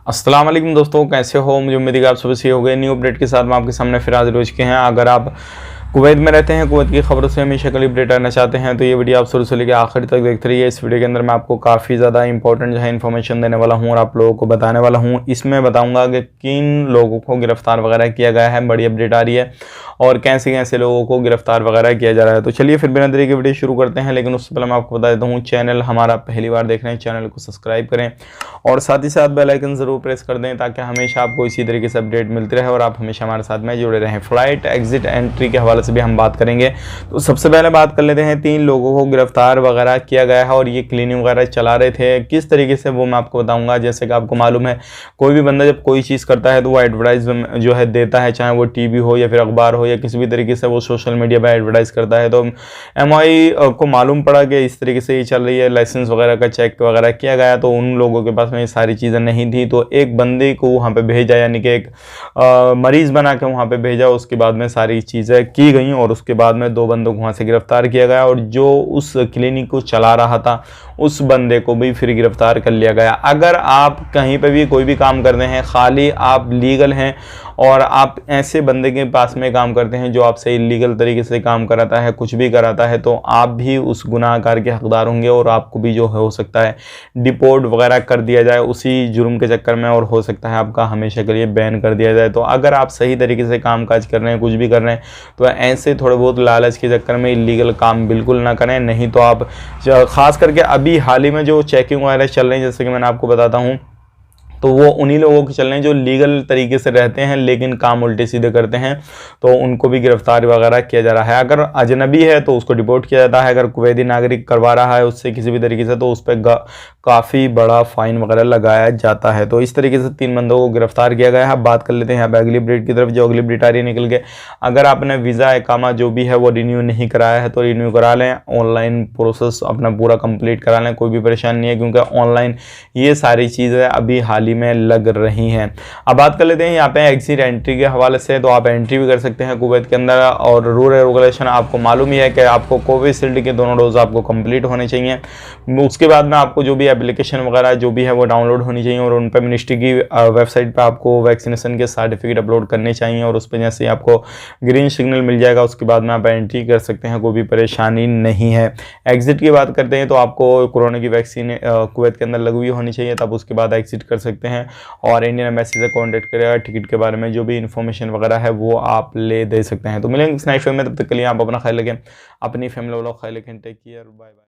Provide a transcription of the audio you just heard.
अस्सलाम वालेकुम दोस्तों, कैसे हो? मुझे उम्मीद है कि आप सभी सही हो गए। न्यू अपडेट के साथ मैं आपके सामने फिर हाजिर हो चुके हैं। अगर आप कुवैत में रहते हैं, कुवैत की खबरों से हमेशा कल अपडेट रहना चाहते हैं तो ये वीडियो आप शुरू से लेकर आखिर तक देखते रहिए। इस वीडियो के अंदर मैं आपको काफ़ी ज़्यादा इंपॉर्टेंट जो है इन्फॉर्मेशन देने वाला हूँ और आप लोगों को बताने वाला हूँ। इसमें बताऊँगा कि किन लोगों को गिरफ्तार वगैरह किया गया है, बड़ी अपडेट आ रही है, और कैसे कैसे लोगों को गिरफ्तार वगैरह किया जा रहा है। तो चलिए फिर बिना देरी के वीडियो शुरू करते हैं। लेकिन उससे पहले मैं आपको बता देता हूँ, चैनल हमारा पहली बार देख रहे हैं, चैनल को सब्सक्राइब करें और साथ ही साथ बेल आइकन ज़रूर प्रेस कर दें ताकि हमेशा आपको इसी तरीके से अपडेट मिलती रहे और आप हमेशा हमारे साथ में जुड़े रहें। फ्लाइट एग्जिट एंट्री के हवाले से भी हम बात करेंगे। तो सबसे पहले बात कर लेते हैं, 3 लोगों को गिरफ्तार वगैरह किया गया है और ये क्लीनिंग वगैरह चला रहे थे। किस तरीके से वो मैं आपको बताऊंगा। जैसे कि आपको मालूम है, कोई भी बंदा जब कोई चीज़ करता है तो वो एडवर्टाइज जो है देता है, चाहे वो टीवी हो या फिर अखबार हो या किसी भी तरीके से वो सोशल मीडिया पर एडवर्टाइज करता है। तो एमआई को मालूम पड़ा कि इस तरीके से ये चल रही है, लाइसेंस वगैरह का चेक वगैरह किया गया तो उन लोगों के पास में ये सारी चीज़ें नहीं थी। तो एक बंदे को वहाँ पे भेजा, यानी कि एक मरीज़ बना के वहाँ पे भेजा। उसके बाद में सारी चीज़ें की गई और उसके बाद में 2 बंदों को वहाँ से गिरफ्तार किया गया और जो उस क्लिनिक को चला रहा था उस बंदे को भी फिर गिरफ्तार कर लिया गया। अगर आप कहीं पे भी कोई भी काम करते हैं, खाली आप लीगल हैं और आप ऐसे बंदे के पास में काम करते हैं जो आपसे इलीगल तरीके से काम कराता है, कुछ भी कराता है, तो आप भी उस गुनाहगार के हकदार होंगे और आपको भी जो है हो सकता है डिपोर्ट वगैरह कर दिया जाए उसी जुर्म के चक्कर में, और हो सकता है आपका हमेशा के लिए बैन कर दिया जाए। तो अगर आप सही तरीके से काम काज कर रहे हैं, कुछ भी कर रहे हैं, तो ऐसे थोड़े बहुत लालच के चक्कर में इलीगल काम बिल्कुल ना करें। नहीं तो आप खास करके अभी हाल ही में जो चेकिंग वगैरह चल रही है, जैसे कि मैंने आपको बताता हूँ, तो वो उन्हीं लोगों के चल रहे हैं जो लीगल तरीके से रहते हैं लेकिन काम उल्टे सीधे करते हैं, तो उनको भी गिरफ्तार वगैरह किया जा रहा है। अगर अजनबी है तो उसको डिपोर्ट किया जाता है, अगर कुवैती नागरिक करवा रहा है उससे किसी भी तरीके से तो उस पर काफ़ी बड़ा फाइन वगैरह लगाया जाता है। तो इस तरीके से 3 बंदों को गिरफ्तार किया गया है। अब बात कर लेते हैं यहाँ पे अगली अपडेट की तरफ। जो अगली अपडेट आ रही है निकल के, अगर आपने वीज़ा इकामा जो भी है वो रिन्यू नहीं कराया है तो रिन्यू करा लें, ऑनलाइन प्रोसेस अपना पूरा कंप्लीट करा लें, कोई भी परेशानी नहीं है क्योंकि ऑनलाइन ये सारी चीज़ें अभी हाल ही में लग रही हैं। अब बात कर लेते हैं यहाँ पे एग्जिट एंट्री के हवाले से। तो आप एंट्री भी कर सकते हैं कुवैत के अंदर, और रूल रेगुलेशन आपको मालूम ही है कि आपको कोविशील्ड के दोनों डोज आपको कंप्लीट होने चाहिए। उसके बाद में आपको जो भी एप्लीकेशन वगैरह जो भी है वो डाउनलोड होनी चाहिए और उन पर मिनिस्ट्री की वेबसाइट पर आपको वैक्सीनेशन के सर्टिफिकेट अपलोड करने चाहिए और उस पर जैसे आपको ग्रीन सिग्नल मिल जाएगा उसके बाद में आप एंट्री कर सकते हैं, कोई भी परेशानी नहीं है। एग्जिट की बात करते हैं तो आपको कोरोना की वैक्सीन कुवैत के अंदर लगी हुई होनी चाहिए, तब उसके बाद एग्जिट कर सकते हैं। और इंडियन एम्बेसी से कॉन्टैक्ट करेगा, टिकट के बारे में जो भी इन्फॉर्मेशन वगैरह है वो आप ले दे सकते हैं। तो मिलेंगे नेक्स्ट वीडियो में, तब तक के लिए आप अपना ख्याल रखें, अपनी फैमिली वालों का ख्याल रखें। Take care, bye bye.